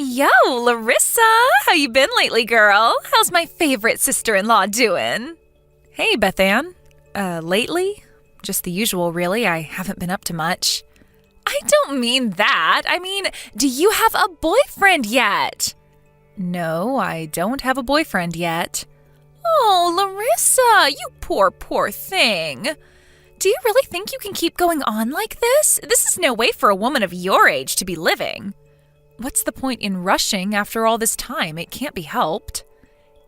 Yo, Larissa! How you been lately, girl? How's my favorite sister-in-law doing? Hey, Bethann. Lately? Just the usual, really. I haven't been up to much. I don't mean that. I mean, do you have a boyfriend yet? No, I don't have a boyfriend yet. Oh, Larissa, you poor thing. Do you really think you can keep going on like this? This is no way for a woman of your age to be living. What's the point in rushing after all this time? It can't be helped.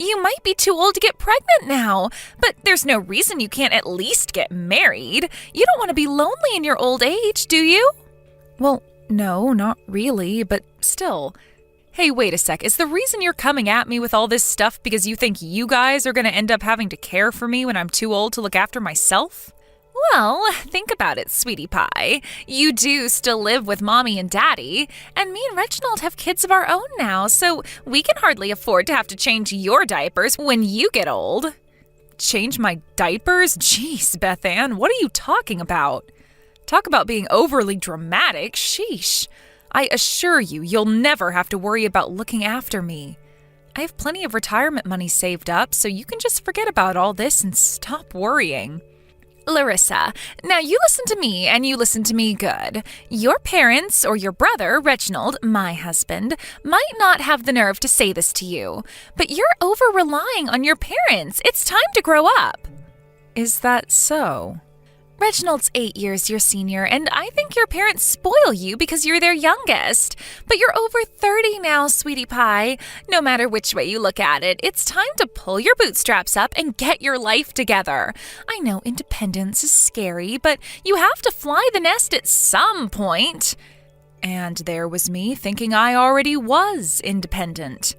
You might be too old to get pregnant now, but there's no reason you can't at least get married. You don't want to be lonely in your old age, do you? Well, no, not really, but still. Hey, wait a sec. Is the reason you're coming at me with all this stuff because you think you guys are going to end up having to care for me when I'm too old to look after myself? Well, think about it, sweetie pie. You do still live with mommy and daddy, and me and Reginald have kids of our own now, so we can hardly afford to have to change your diapers when you get old. Change my diapers? Jeez, Bethann, what are you talking about? Talk about being overly dramatic, sheesh. I assure you, you'll never have to worry about looking after me. I have plenty of retirement money saved up, so you can just forget about all this and stop worrying. Larissa, now you listen to me, and you listen to me good. Your parents, or your brother, Reginald, my husband, might not have the nerve to say this to you, but you're over-relying on your parents. It's time to grow up. Is that so? Reginald's 8 years your senior, and I think your parents spoil you because you're their youngest. But you're over 30 now, sweetie pie. No matter which way you look at it, it's time to pull your bootstraps up and get your life together. I know independence is scary, but you have to fly the nest at some point. And there was me thinking I already was independent.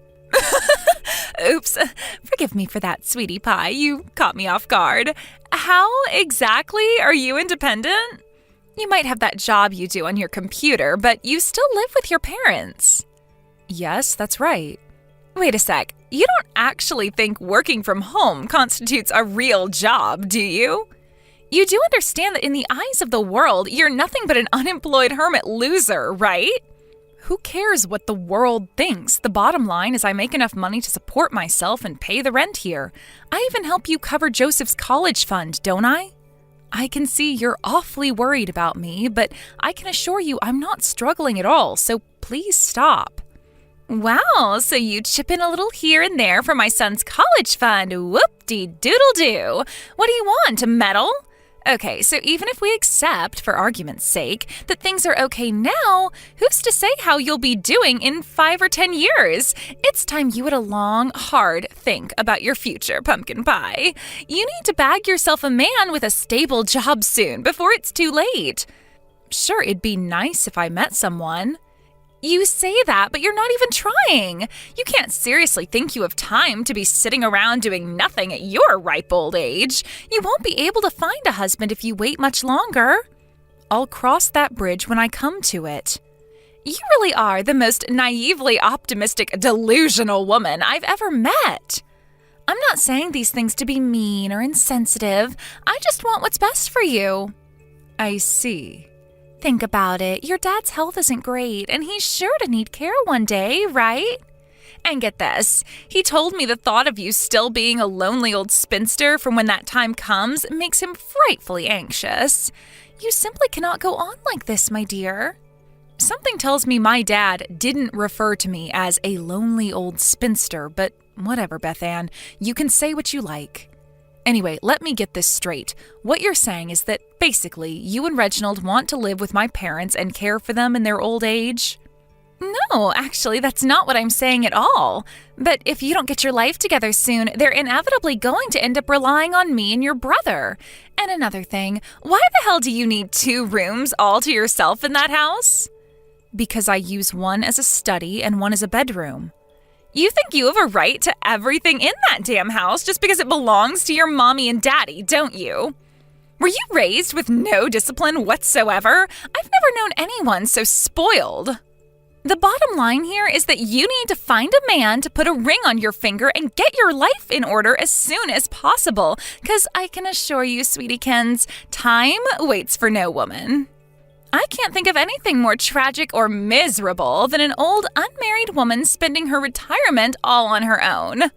Oops, forgive me for that, sweetie pie. You caught me off guard. How exactly are you independent? You might have that job you do on your computer, but you still live with your parents. Yes, that's right. Wait a sec. You don't actually think working from home constitutes a real job, do you? You do understand that in the eyes of the world, you're nothing but an unemployed hermit loser, right? Who cares what the world thinks? The bottom line is I make enough money to support myself and pay the rent here. I even help you cover Joseph's college fund, don't I? I can see you're awfully worried about me, but I can assure you I'm not struggling at all, so please stop. Wow, so you chip in a little here and there for my son's college fund. Whoop-de-doodle-doo. What do you want, a medal? Okay, so even if we accept, for argument's sake, that things are okay now, who's to say how you'll be doing in 5 or 10 years? It's time you had a long, hard think about your future, pumpkin pie. You need to bag yourself a man with a stable job soon, before it's too late. Sure, it'd be nice if I met someone. You say that, but you're not even trying. You can't seriously think you have time to be sitting around doing nothing at your ripe old age. You won't be able to find a husband if you wait much longer. I'll cross that bridge when I come to it. You really are the most naively optimistic, delusional woman I've ever met. I'm not saying these things to be mean or insensitive. I just want what's best for you. I see. Think about it. Your dad's health isn't great, and he's sure to need care one day, right? And get this, he told me the thought of you still being a lonely old spinster from when that time comes makes him frightfully anxious. You simply cannot go on like this, my dear. Something tells me my dad didn't refer to me as a lonely old spinster, but whatever, Bethann. You can say what you like. Anyway, let me get this straight. What you're saying is that, basically, you and Reginald want to live with my parents and care for them in their old age? No, actually, that's not what I'm saying at all. But if you don't get your life together soon, they're inevitably going to end up relying on me and your brother. And another thing, why the hell do you need 2 rooms all to yourself in that house? Because I use one as a study and one as a bedroom. You think you have a right to everything in that damn house just because it belongs to your mommy and daddy, don't you? Were you raised with no discipline whatsoever? I've never known anyone so spoiled. The bottom line here is that you need to find a man to put a ring on your finger and get your life in order as soon as possible, because I can assure you, sweetiekins, time waits for no woman. I can't think of anything more tragic or miserable than an old unmarried woman spending her retirement all on her own.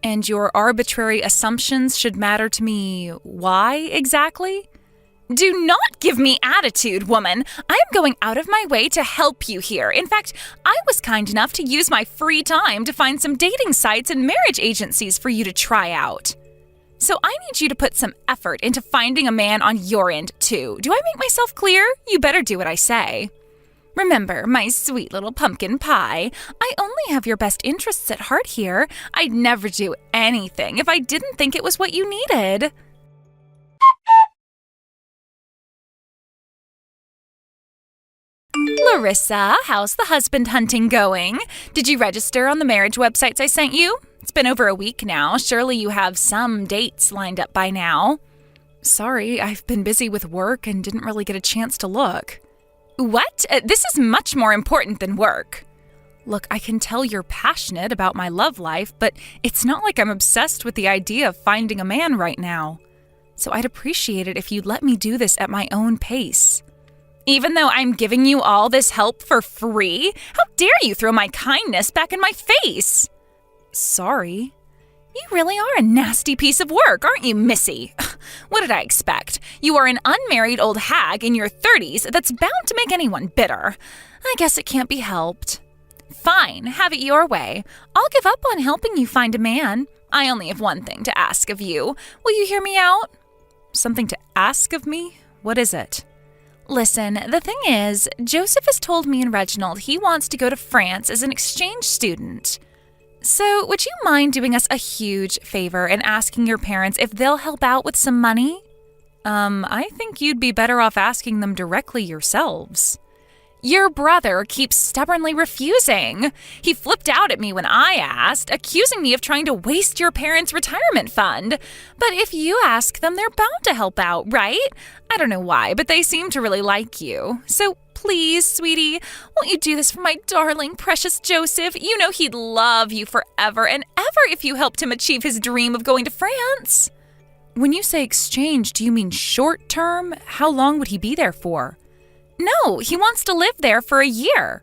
And your arbitrary assumptions should matter to me. Why exactly? Do not give me attitude, woman. I am going out of my way to help you here. In fact, I was kind enough to use my free time to find some dating sites and marriage agencies for you to try out. So I need you to put some effort into finding a man on your end, too. Do I make myself clear? You better do what I say. Remember, my sweet little pumpkin pie, I only have your best interests at heart here. I'd never do anything if I didn't think it was what you needed. Larissa, how's the husband hunting going? Did you register on the marriage websites I sent you? It's been over a week now. Surely you have some dates lined up by now. Sorry, I've been busy with work and didn't really get a chance to look. What? This is much more important than work. Look, I can tell you're passionate about my love life, but it's not like I'm obsessed with the idea of finding a man right now. So I'd appreciate it if you'd let me do this at my own pace. Even though I'm giving you all this help for free? How dare you throw my kindness back in my face? Sorry. You really are a nasty piece of work, aren't you, Missy? What did I expect? You are an unmarried old hag in your 30s that's bound to make anyone bitter. I guess it can't be helped. Fine, have it your way. I'll give up on helping you find a man. I only have one thing to ask of you. Will you hear me out? Something to ask of me? What is it? Listen, the thing is, Joseph has told me and Reginald he wants to go to France as an exchange student. So, would you mind doing us a huge favor and asking your parents if they'll help out with some money? I think you'd be better off asking them directly yourselves. Your brother keeps stubbornly refusing. He flipped out at me when I asked, accusing me of trying to waste your parents' retirement fund. But if you ask them, they're bound to help out, right? I don't know why, but they seem to really like you. So please, sweetie, won't you do this for my darling, precious Joseph? You know he'd love you forever and ever if you helped him achieve his dream of going to France. When you say exchange, do you mean short term? How long would he be there for? No, he wants to live there for a year.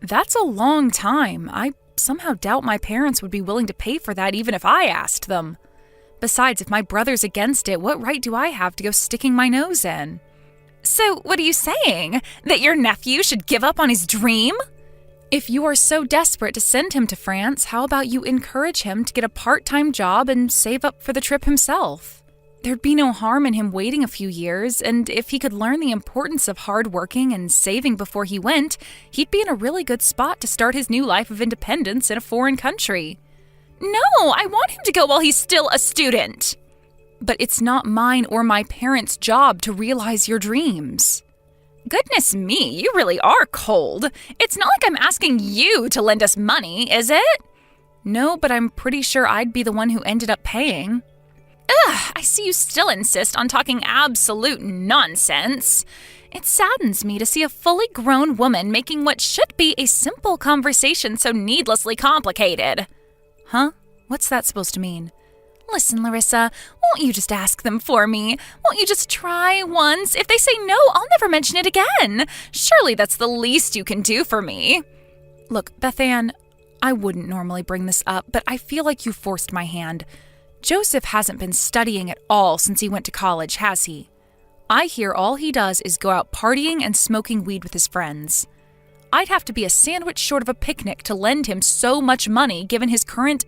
That's a long time. I somehow doubt my parents would be willing to pay for that even if I asked them. Besides, if my brother's against it, what right do I have to go sticking my nose in? So, what are you saying? That your nephew should give up on his dream? If you are so desperate to send him to France, how about you encourage him to get a part-time job and save up for the trip himself? There'd be no harm in him waiting a few years, and if he could learn the importance of hard working and saving before he went, he'd be in a really good spot to start his new life of independence in a foreign country. No, I want him to go while he's still a student. But it's not mine or my parents' job to realize your dreams. Goodness me, you really are cold. It's not like I'm asking you to lend us money, is it? No, but I'm pretty sure I'd be the one who ended up paying. Ugh, I see you still insist on talking absolute nonsense. It saddens me to see a fully grown woman making what should be a simple conversation so needlessly complicated. Huh? What's that supposed to mean? Listen, Larissa, won't you just ask them for me? Won't you just try once? If they say no, I'll never mention it again. Surely that's the least you can do for me. Look, Bethann, I wouldn't normally bring this up, but I feel like you forced my hand. Joseph hasn't been studying at all since he went to college, has he? I hear all he does is go out partying and smoking weed with his friends. I'd have to be a sandwich short of a picnic to lend him so much money given his current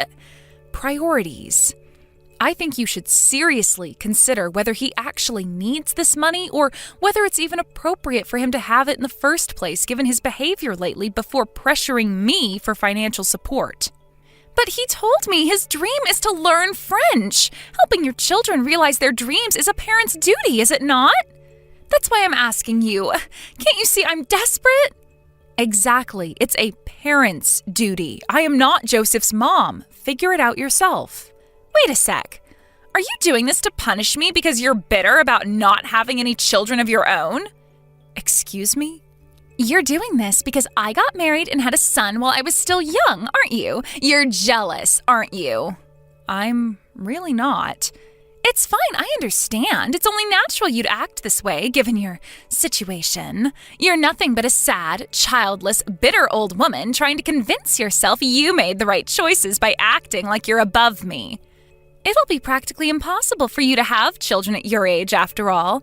priorities. I think you should seriously consider whether he actually needs this money or whether it's even appropriate for him to have it in the first place given his behavior lately before pressuring me for financial support. But he told me his dream is to learn French. Helping your children realize their dreams is a parent's duty, is it not? That's why I'm asking you. Can't you see I'm desperate? Exactly. It's a parent's duty. I am not Joseph's mom. Figure it out yourself. Wait a sec. Are you doing this to punish me because you're bitter about not having any children of your own? Excuse me? You're doing this because I got married and had a son while I was still young, aren't you? You're jealous, aren't you? I'm really not. It's fine, I understand. It's only natural you'd act this way, given your situation. You're nothing but a sad, childless, bitter old woman trying to convince yourself you made the right choices by acting like you're above me. It'll be practically impossible for you to have children at your age, after all.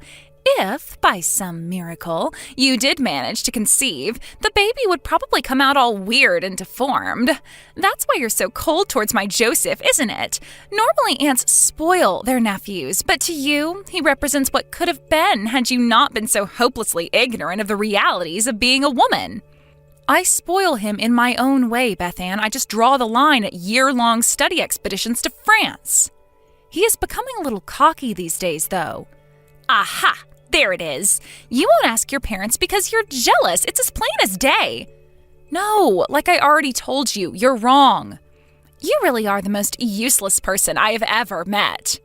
If, by some miracle, you did manage to conceive, the baby would probably come out all weird and deformed. That's why you're so cold towards my Joseph, isn't it? Normally aunts spoil their nephews, but to you, he represents what could have been had you not been so hopelessly ignorant of the realities of being a woman. I spoil him in my own way, Bethann. I just draw the line at year-long study expeditions to France. He is becoming a little cocky these days, though. Aha! There it is. You won't ask your parents because you're jealous. It's as plain as day. No, like I already told you, you're wrong. You really are the most useless person I have ever met.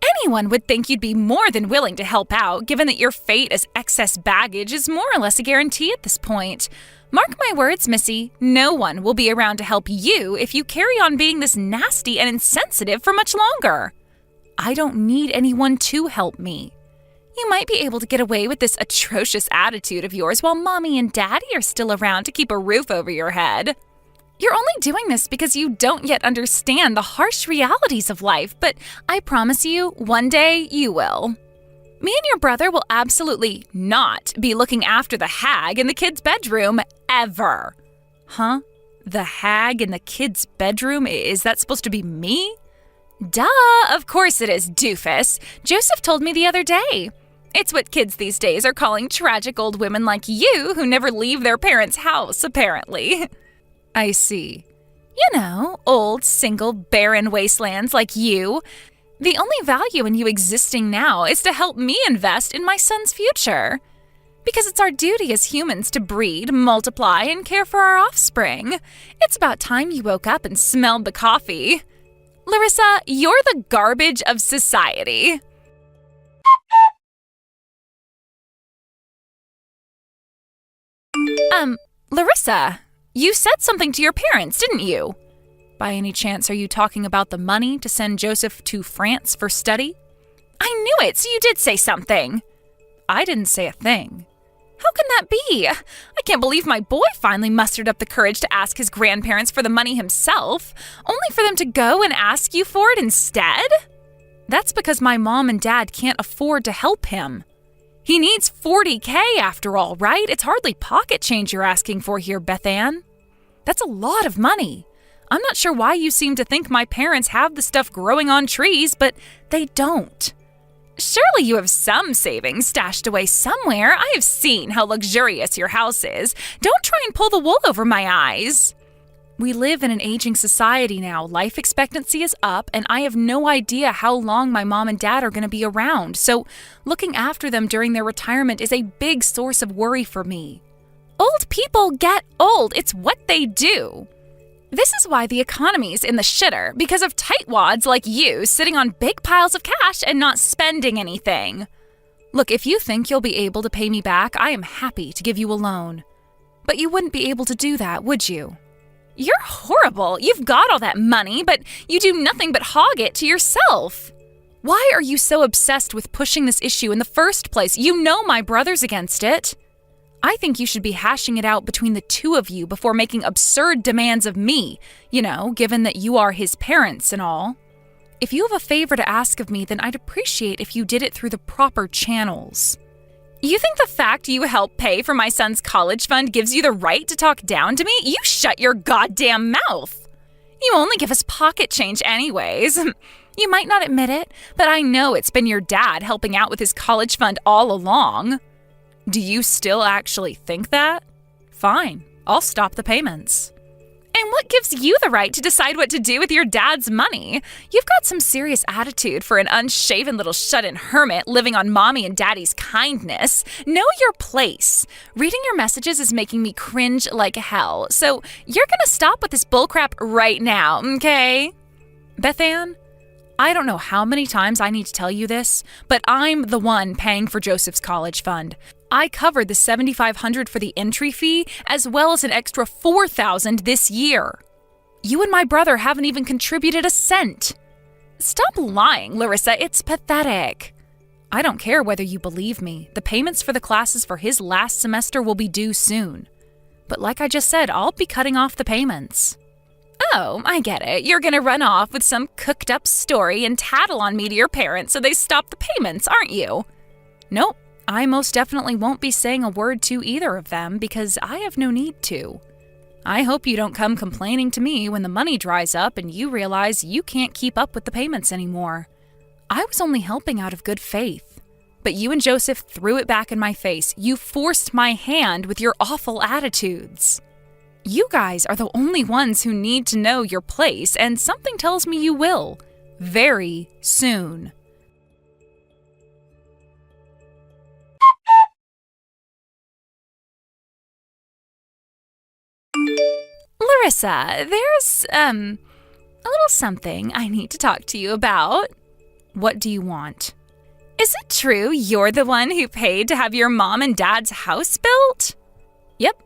Anyone would think you'd be more than willing to help out, given that your fate as excess baggage is more or less a guarantee at this point. Mark my words, Missy, no one will be around to help you if you carry on being this nasty and insensitive for much longer. I don't need anyone to help me. You might be able to get away with this atrocious attitude of yours while Mommy and Daddy are still around to keep a roof over your head. You're only doing this because you don't yet understand the harsh realities of life, but I promise you, one day you will. Me and your brother will absolutely not be looking after the hag in the kids' bedroom, ever. Huh? The hag in the kids' bedroom? Is that supposed to be me? Duh, of course it is, doofus. Joseph told me the other day. It's what kids these days are calling tragic old women like you who never leave their parents' house, apparently. I see. You know, old, single, barren wastelands like you. The only value in you existing now is to help me invest in my son's future. Because it's our duty as humans to breed, multiply, and care for our offspring. It's about time you woke up and smelled the coffee. Larissa, you're the garbage of society. Larissa, you said something to your parents, didn't you? By any chance, are you talking about the money to send Joseph to France for study? I knew it, so you did say something. I didn't say a thing. How can that be? I can't believe my boy finally mustered up the courage to ask his grandparents for the money himself, only for them to go and ask you for it instead? That's because my mom and dad can't afford to help him. He needs $40,000 after all, right? It's hardly pocket change you're asking for here, Bethann. That's a lot of money. I'm not sure why you seem to think my parents have the stuff growing on trees, but they don't. Surely you have some savings stashed away somewhere. I have seen how luxurious your house is. Don't try and pull the wool over my eyes. We live in an aging society now. Life expectancy is up, and I have no idea how long my mom and dad are going to be around, so looking after them during their retirement is a big source of worry for me. Old people get old. It's what they do. This is why the economy's in the shitter, because of tightwads like you sitting on big piles of cash and not spending anything. Look, if you think you'll be able to pay me back, I am happy to give you a loan. But you wouldn't be able to do that, would you? You're horrible. You've got all that money, but you do nothing but hog it to yourself. Why are you so obsessed with pushing this issue in the first place? You know my brother's against it. I think you should be hashing it out between the two of you before making absurd demands of me, given that you are his parents and all. If you have a favor to ask of me, then I'd appreciate if you did it through the proper channels. You think the fact you help pay for my son's college fund gives you the right to talk down to me? You shut your goddamn mouth. You only give us pocket change anyways. You might not admit it, but I know it's been your dad helping out with his college fund all along. Do you still actually think that? Fine, I'll stop the payments. And what gives you the right to decide what to do with your dad's money? You've got some serious attitude for an unshaven little shut-in hermit living on Mommy and Daddy's kindness. Know your place. Reading your messages is making me cringe like hell, so you're gonna stop with this bullcrap right now, okay? Bethann, I don't know how many times I need to tell you this, but I'm the one paying for Joseph's college fund. I covered the $7,500 for the entry fee, as well as an extra $4,000 this year. You and my brother haven't even contributed a cent. Stop lying, Larissa. It's pathetic. I don't care whether you believe me. The payments for the classes for his last semester will be due soon. But like I just said, I'll be cutting off the payments. Oh, I get it. You're gonna run off with some cooked-up story and tattle on me to your parents so they stop the payments, aren't you? Nope. I most definitely won't be saying a word to either of them because I have no need to. I hope you don't come complaining to me when the money dries up and you realize you can't keep up with the payments anymore. I was only helping out of good faith. But you and Joseph threw it back in my face. You forced my hand with your awful attitudes. You guys are the only ones who need to know your place, and something tells me you will. Very soon. Larissa, there's, a little something I need to talk to you about. What do you want? Is it true you're the one who paid to have your mom and dad's house built? Yep.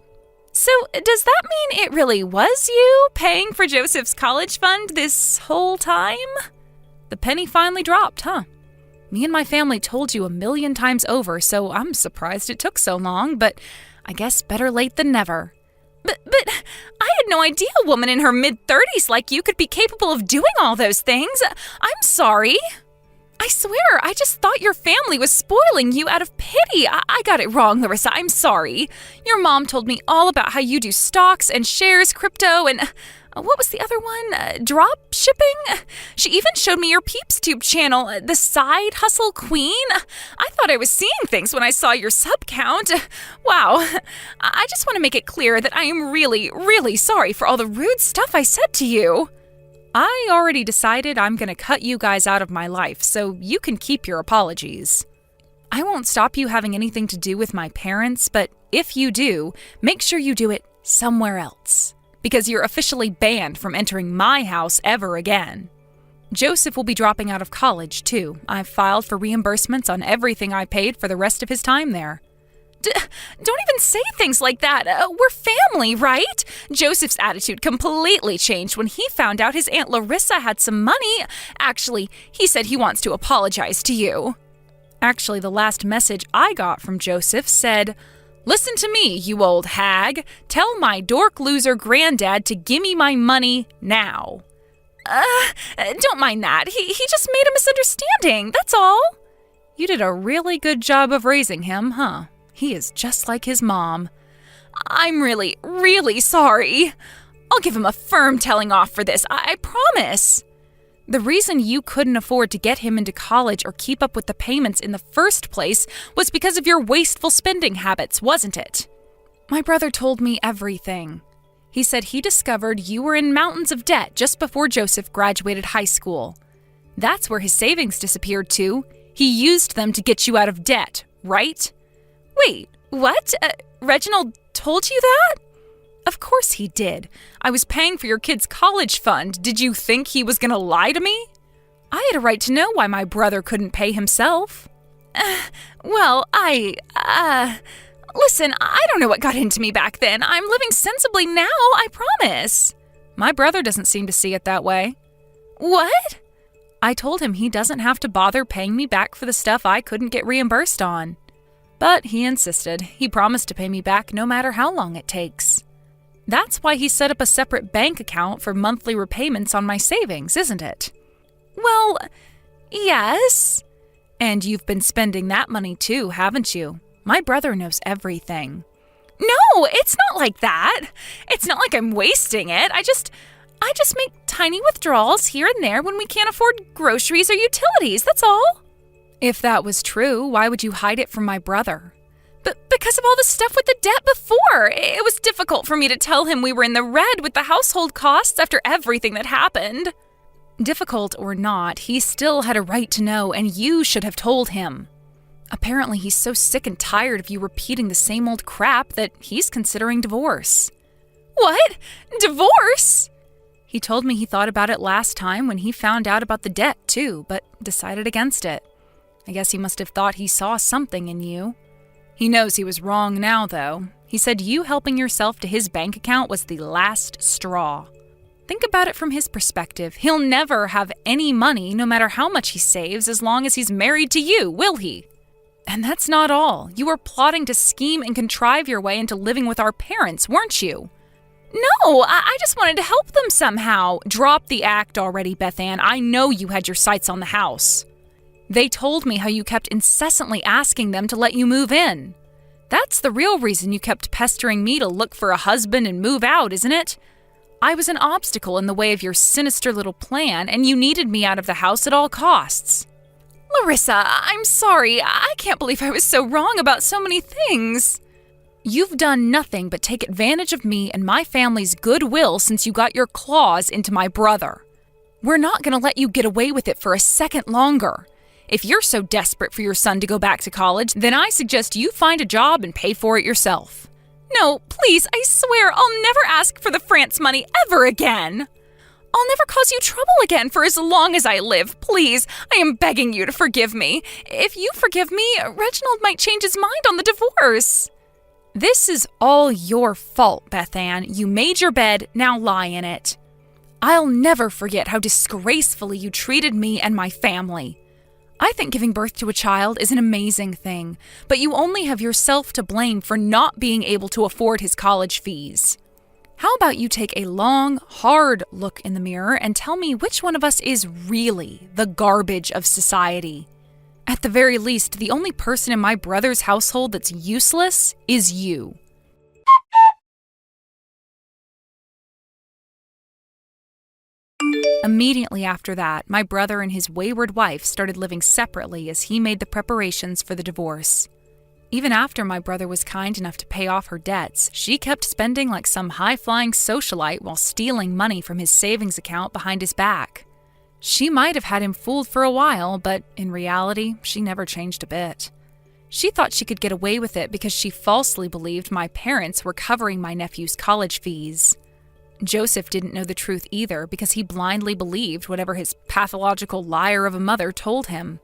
So does that mean it really was you paying for Joseph's college fund this whole time? The penny finally dropped, huh? Me and my family told you 1,000,000 times over, so I'm surprised it took so long, but I guess better late than never. But I had no idea a woman in her mid-30s like you could be capable of doing all those things. I'm sorry. I swear, I just thought your family was spoiling you out of pity. I got it wrong, Larissa. I'm sorry. Your mom told me all about how you do stocks and shares, crypto, and what was the other one? Drop shipping? She even showed me your PeepsTube channel, the Side Hustle Queen. I thought I was seeing things when I saw your sub count. Wow. I just want to make it clear that I am really, really sorry for all the rude stuff I said to you. I already decided I'm going to cut you guys out of my life, so you can keep your apologies. I won't stop you having anything to do with my parents, but if you do, make sure you do it somewhere else, because you're officially banned from entering my house ever again. Joseph will be dropping out of college, too. I've filed for reimbursements on everything I paid for the rest of his time there. Don't even say things like that. We're family, right? Joseph's attitude completely changed when he found out his Aunt Larissa had some money. Actually, he said he wants to apologize to you. Actually, the last message I got from Joseph said, "Listen to me, you old hag. Tell my dork loser granddad to gimme my money now." Don't mind that. He just made a misunderstanding, that's all. You did a really good job of raising him, huh? He is just like his mom. I'm really, really sorry. I'll give him a firm telling off for this, I promise. The reason you couldn't afford to get him into college or keep up with the payments in the first place was because of your wasteful spending habits, wasn't it? My brother told me everything. He said he discovered you were in mountains of debt just before Joseph graduated high school. That's where his savings disappeared to. He used them to get you out of debt, right? Wait, what? Reginald told you that? Of course he did. I was paying for your kid's college fund. Did you think he was gonna lie to me? I had a right to know why my brother couldn't pay himself. Listen, I don't know what got into me back then. I'm living sensibly now, I promise. My brother doesn't seem to see it that way. What? I told him he doesn't have to bother paying me back for the stuff I couldn't get reimbursed on. But he insisted. He promised to pay me back no matter how long it takes. That's why he set up a separate bank account for monthly repayments on my savings, isn't it? Well, yes. And you've been spending that money too, haven't you? My brother knows everything. No, it's not like that. It's not like I'm wasting it. I just make tiny withdrawals here and there when we can't afford groceries or utilities, that's all. If that was true, why would you hide it from my brother? But because of all the stuff with the debt before. It was difficult for me to tell him we were in the red with the household costs after everything that happened. Difficult or not, he still had a right to know, and you should have told him. Apparently he's so sick and tired of you repeating the same old crap that he's considering divorce. What? Divorce? He told me he thought about it last time when he found out about the debt too, but decided against it. I guess he must have thought he saw something in you. He knows he was wrong now, though. He said you helping yourself to his bank account was the last straw. Think about it from his perspective. He'll never have any money, no matter how much he saves, as long as he's married to you, will he? And that's not all. You were plotting to scheme and contrive your way into living with our parents, weren't you? No, I just wanted to help them somehow. Drop the act already, Beth Ann. I know you had your sights on the house. They told me how you kept incessantly asking them to let you move in. That's the real reason you kept pestering me to look for a husband and move out, isn't it? I was an obstacle in the way of your sinister little plan, and you needed me out of the house at all costs. Larissa, I'm sorry. I can't believe I was so wrong about so many things. You've done nothing but take advantage of me and my family's goodwill since you got your claws into my brother. We're not going to let you get away with it for a second longer. If you're so desperate for your son to go back to college, then I suggest you find a job and pay for it yourself. No, please, I swear I'll never ask for the France money ever again. I'll never cause you trouble again for as long as I live. Please, I am begging you to forgive me. If you forgive me, Reginald might change his mind on the divorce. This is all your fault, Beth Ann. You made your bed, now lie in it. I'll never forget how disgracefully you treated me and my family. I think giving birth to a child is an amazing thing, but you only have yourself to blame for not being able to afford his college fees. How about you take a long, hard look in the mirror and tell me which one of us is really the garbage of society? At the very least, the only person in my brother's household that's useless is you. Immediately after that, my brother and his wayward wife started living separately as he made the preparations for the divorce. Even after my brother was kind enough to pay off her debts, she kept spending like some high-flying socialite while stealing money from his savings account behind his back. She might have had him fooled for a while, but in reality, she never changed a bit. She thought she could get away with it because she falsely believed my parents were covering my nephew's college fees. Joseph didn't know the truth either because he blindly believed whatever his pathological liar of a mother told him.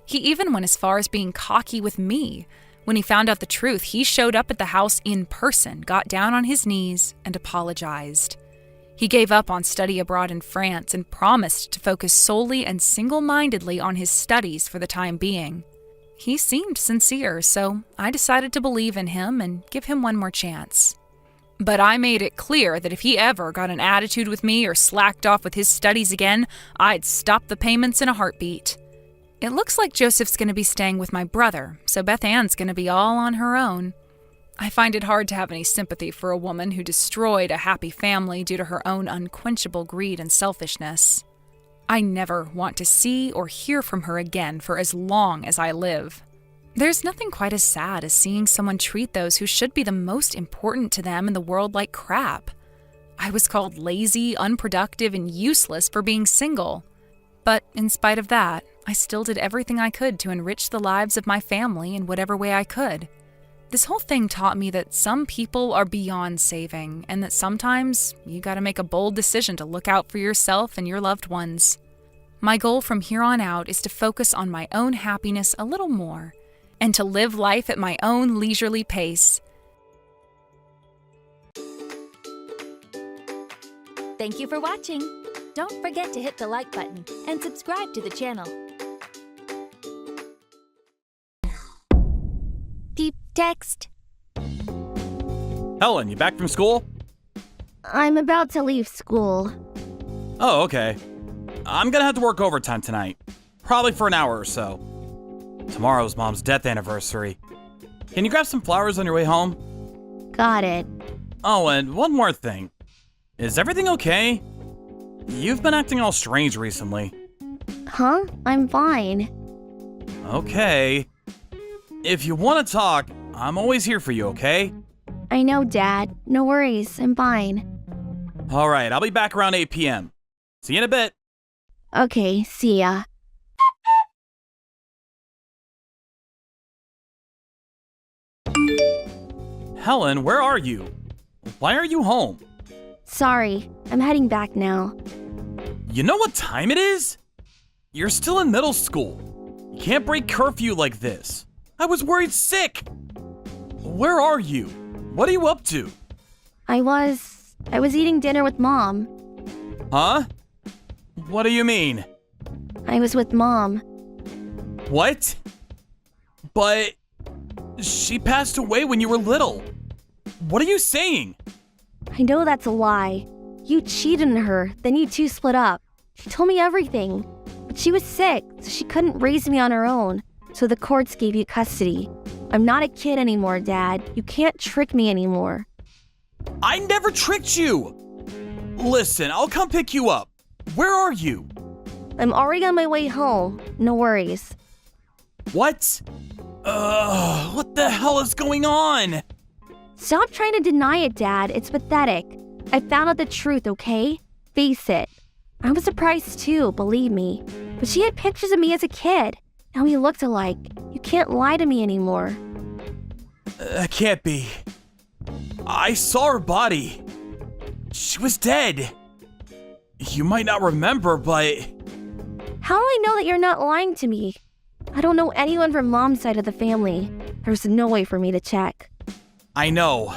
He even went as far as being cocky with me. When he found out the truth, he showed up at the house in person, got down on his knees, and apologized. He gave up on study abroad in France and promised to focus solely and single-mindedly on his studies for the time being. He seemed sincere, so I decided to believe in him and give him one more chance. But I made it clear that if he ever got an attitude with me or slacked off with his studies again, I'd stop the payments in a heartbeat. It looks like Joseph's going to be staying with my brother, so Beth Ann's going to be all on her own. I find it hard to have any sympathy for a woman who destroyed a happy family due to her own unquenchable greed and selfishness. I never want to see or hear from her again for as long as I live. There's nothing quite as sad as seeing someone treat those who should be the most important to them in the world like crap. I was called lazy, unproductive, and useless for being single. But in spite of that, I still did everything I could to enrich the lives of my family in whatever way I could. This whole thing taught me that some people are beyond saving, and that sometimes you gotta make a bold decision to look out for yourself and your loved ones. My goal from here on out is to focus on my own happiness a little more, and to live life at my own leisurely pace. Thank you for watching. Don't forget to hit the like button and subscribe to the channel. Deep text. Helen, you back from school? I'm about to leave school. Oh, okay. I'm gonna have to work overtime tonight. Probably for an hour or so. Tomorrow's Mom's death anniversary. Can you grab some flowers on your way home? Got it. Oh, and one more thing. Is everything okay? You've been acting all strange recently. Huh? I'm fine. Okay. If you want to talk, I'm always here for you, okay? I know, Dad. No worries. I'm fine. Alright, I'll be back around 8 p.m. See you in a bit. Okay, see ya. Helen, where are you? Why are you home? Sorry, I'm heading back now. You know what time it is? You're still in middle school. You can't break curfew like this. I was worried sick. Where are you? What are you up to? I was eating dinner with Mom. Huh? What do you mean? I was with Mom. What? But she passed away when you were little. What are you saying? I know that's a lie. You cheated on her, then you two split up. She told me everything. But she was sick, so she couldn't raise me on her own. So the courts gave you custody. I'm not a kid anymore, Dad. You can't trick me anymore. I never tricked you! Listen, I'll come pick you up. Where are you? I'm already on my way home. No worries. What? What the hell is going on? Stop trying to deny it, Dad. It's pathetic. I found out the truth, okay? Face it. I was surprised too, believe me. But she had pictures of me as a kid. And we looked alike. You can't lie to me anymore. That can't be. I saw her body. She was dead. You might not remember, but... How do I know that you're not lying to me? I don't know anyone from Mom's side of the family. There's no way for me to check. I know.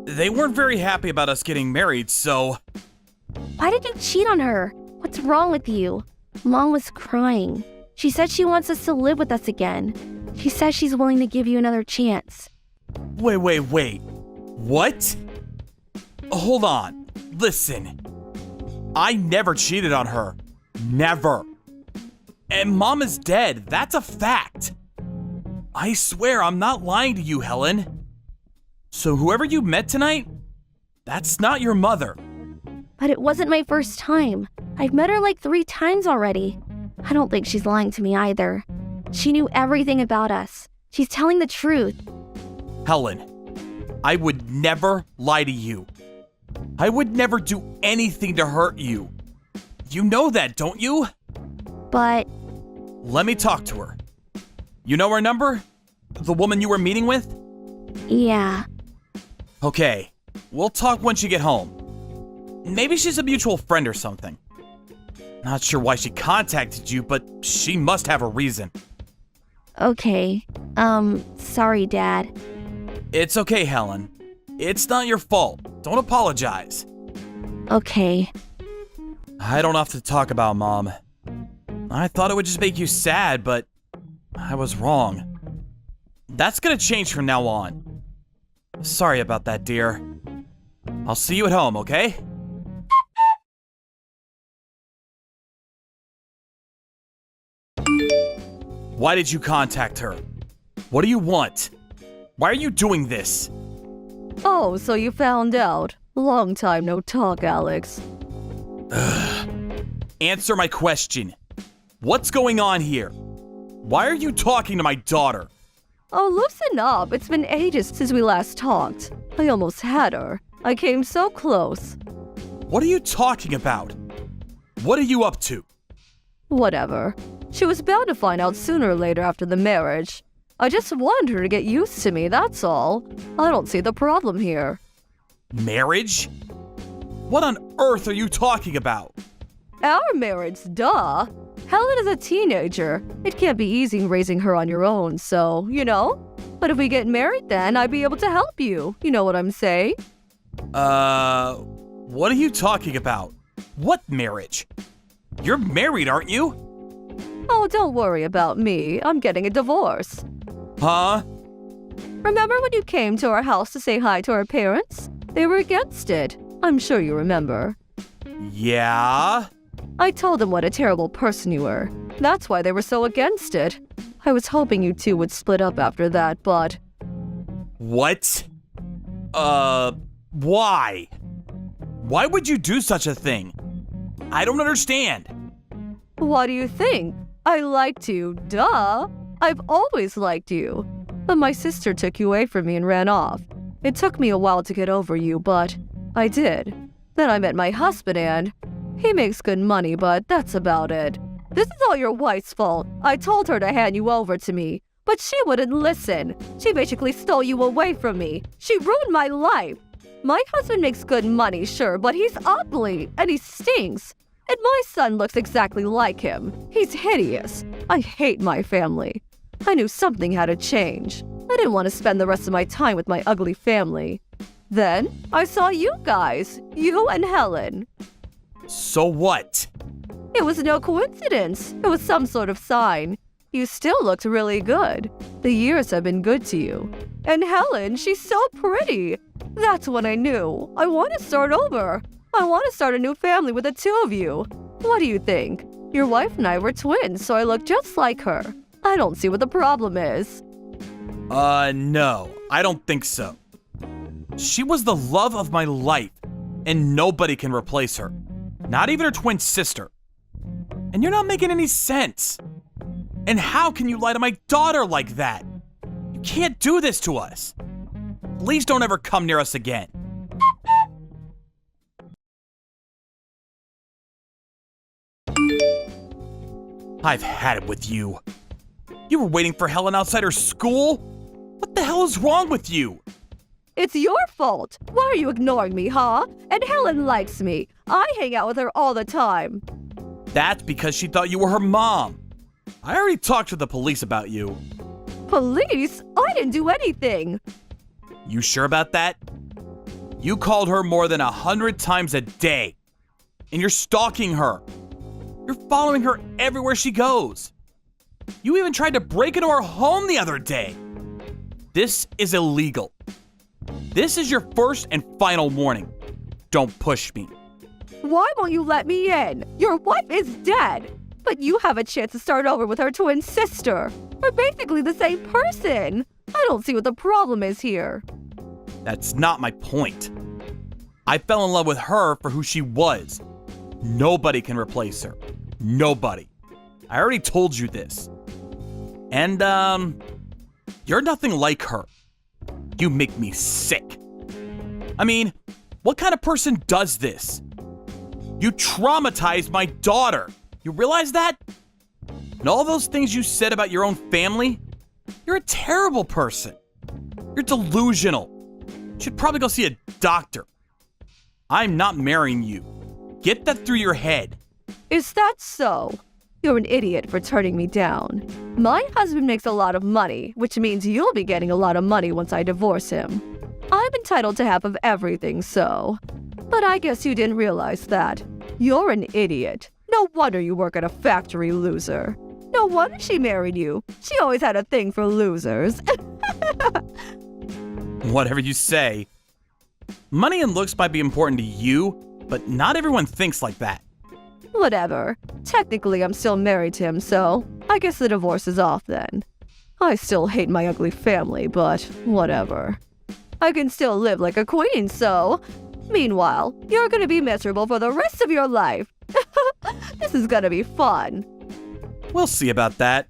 They weren't very happy about us getting married, so... Why did you cheat on her? What's wrong with you? Mom was crying. She said she wants us to live with us again. She says she's willing to give you another chance. Wait. What? Hold on. Listen. I never cheated on her. Never. And Mom is dead. That's a fact. I swear I'm not lying to you, Helen. So whoever you met tonight, that's not your mother. But it wasn't my first time. I've met her like 3 times already. I don't think she's lying to me either. She knew everything about us. She's telling the truth. Helen, I would never lie to you. I would never do anything to hurt you. You know that, don't you? But Let me talk to her. You know her number? The woman you were meeting with? yeah, Okay, we'll talk once you get home. Maybe she's a mutual friend or something. Not sure why she contacted you, but she must have a reason. okay. Sorry, Dad. It's okay, Helen. It's not your fault. Don't apologize. Okay. I don't have to talk about Mom. I thought it would just make you sad, but I was wrong. That's gonna change from now on. Sorry about that, dear. I'll see you at home, okay? Why did you contact her? What do you want? Why are you doing this? Oh, so you found out. Long time no talk, Alex. Answer my question. What's going on here? Why are you talking to my daughter? Oh, loosen up. It's been ages since we last talked. I almost had her. I came so close. What are you talking about? What are you up to? Whatever. She was bound to find out sooner or later after the marriage. I just wanted her to get used to me, that's all. I don't see the problem here. Marriage? What on earth are you talking about? Our marriage, duh. Helen is a teenager. It can't be easy raising her on your own, so, you know? But if we get married then, I'd be able to help you. You know what I'm saying? What are you talking about? What marriage? You're married, aren't you? Oh, don't worry about me. I'm getting a divorce. Huh? Remember when you came to our house to say hi to our parents? They were against it. I'm sure you remember. Yeah? I told them what a terrible person you were. That's why they were so against it. I was hoping you two would split up after that, but... What? Why? Why would you do such a thing? I don't understand. What do you think? I liked you, duh. I've always liked you. But my sister took you away from me and ran off. It took me a while to get over you, but I did. Then I met my husband and... He makes good money, but that's about it. This is all your wife's fault. I told her to hand you over to me, but she wouldn't listen. She basically stole you away from me. She ruined my life. My husband makes good money, sure, but he's ugly and he stinks. And my son looks exactly like him. He's hideous. I hate my family. I knew something had to change. I didn't want to spend the rest of my time with my ugly family. Then I saw you guys, you and Helen. So what? It was no coincidence. It was some sort of sign. You still looked really good. The years have been good to you. And Helen, she's so pretty. That's when I knew. I want to start over. I want to start a new family with the two of you. What do you think? Your wife and I were twins, so I look just like her. I don't see what the problem is. No, I don't think so. She was the love of my life, and nobody can replace her. Not even her twin sister. And you're not making any sense. And how can you lie to my daughter like that? You can't do this to us. Please don't ever come near us again. I've had it with you. You were waiting for Helen outside her school? What the hell is wrong with you? It's your fault. Why are you ignoring me, huh? And Helen likes me. I hang out with her all the time. That's because she thought you were her mom. I already talked to the police about you. Police? I didn't do anything. You sure about that? You called her more than 100 times a day. And you're stalking her. You're following her everywhere she goes. You even tried to break into her home the other day. This is illegal. This is your first and final warning. Don't push me. Why won't you let me in? Your wife is dead. But you have a chance to start over with her twin sister. We're basically the same person. I don't see what the problem is here. That's not my point. I fell in love with her for who she was. Nobody can replace her. Nobody. I already told you this. And, you're nothing like her. You make me sick. I mean, what kind of person does this? You traumatized my daughter. You realize that? And all those things you said about your own family? You're a terrible person. You're delusional. You should probably go see a doctor. I'm not marrying you. Get that through your head. Is that so? You're an idiot for turning me down. My husband makes a lot of money, which means you'll be getting a lot of money once I divorce him. I'm entitled to half of everything, so. But I guess you didn't realize that. You're an idiot. No wonder you work at a factory, loser. No wonder she married you. She always had a thing for losers. Whatever you say. Money and looks might be important to you, but not everyone thinks like that. Whatever. Technically, I'm still married to him, so I guess the divorce is off then. I still hate my ugly family, but whatever. I can still live like a queen, so. Meanwhile, you're gonna be miserable for the rest of your life. This is gonna be fun. We'll see about that.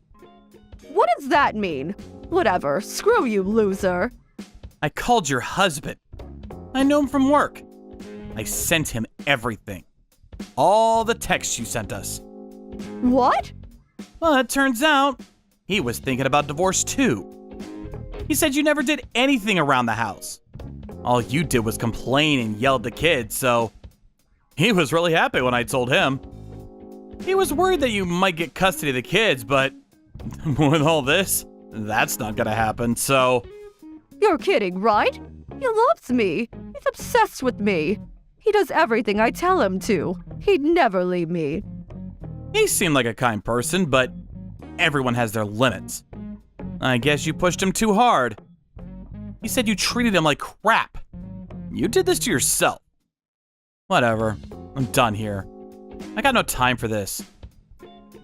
What does that mean? Whatever. Screw you, loser. I called your husband. I know him from work. I sent him everything. All the texts you sent us. What? Well, it turns out he was thinking about divorce too. He said you never did anything around the house. All you did was complain and yell at the kids, so he was really happy when I told him. He was worried that you might get custody of the kids, but with all this, that's not gonna happen, so. You're kidding, right? He loves me. He's obsessed with me. He does everything I tell him to. He'd never leave me. He seemed like a kind person, but everyone has their limits. I guess you pushed him too hard. He said you treated him like crap. You did this to yourself. Whatever. I'm done here. I got no time for this.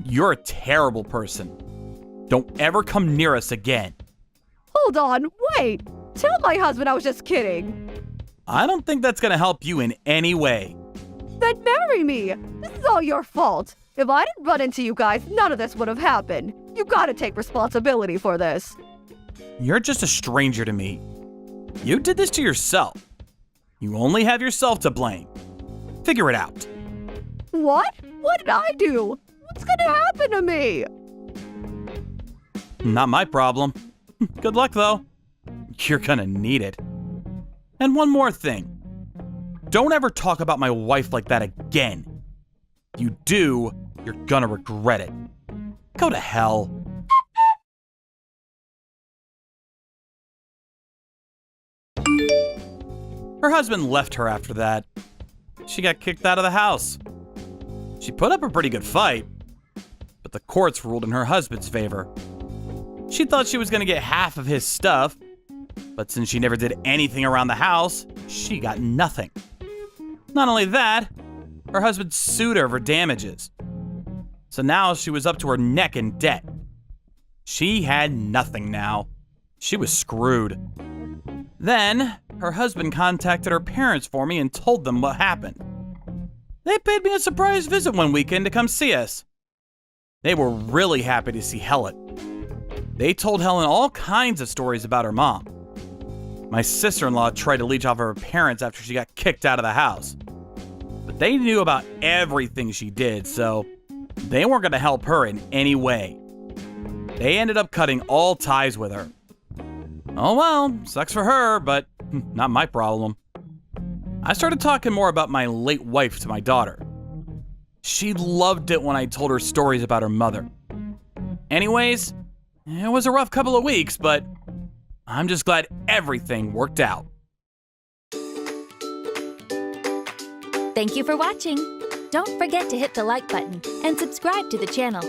You're a terrible person. Don't ever come near us again. Hold on, wait. Tell my husband I was just kidding. I don't think that's gonna help you in any way. Then marry me. This is all your fault. If I didn't run into you guys, none of this would have happened. You gotta take responsibility for this. You're just a stranger to me. You did this to yourself. You only have yourself to blame. Figure it out. What? What did I do? What's gonna happen to me? Not my problem. Good luck, though. You're gonna need it. And one more thing. Don't ever talk about my wife like that again. If you do, you're gonna regret it. Go to hell. Her husband left her after that. She got kicked out of the house. She put up a pretty good fight, but the courts ruled in her husband's favor. She thought she was going to get half of his stuff, but since she never did anything around the house, she got nothing. Not only that, her husband sued her for damages. So now she was up to her neck in debt. She had nothing now. She was screwed. Then, her husband contacted her parents for me and told them what happened. They paid me a surprise visit one weekend to come see us. They were really happy to see Helen. They told Helen all kinds of stories about her mom. My sister-in-law tried to leech off her parents after she got kicked out of the house. But they knew about everything she did, so they weren't going to help her in any way. They ended up cutting all ties with her. Oh well, sucks for her, but not my problem. I started talking more about my late wife to my daughter. She loved it when I told her stories about her mother. Anyways, it was a rough couple of weeks, but I'm just glad everything worked out. Thank you for watching. Don't forget to hit the like button and subscribe to the channel.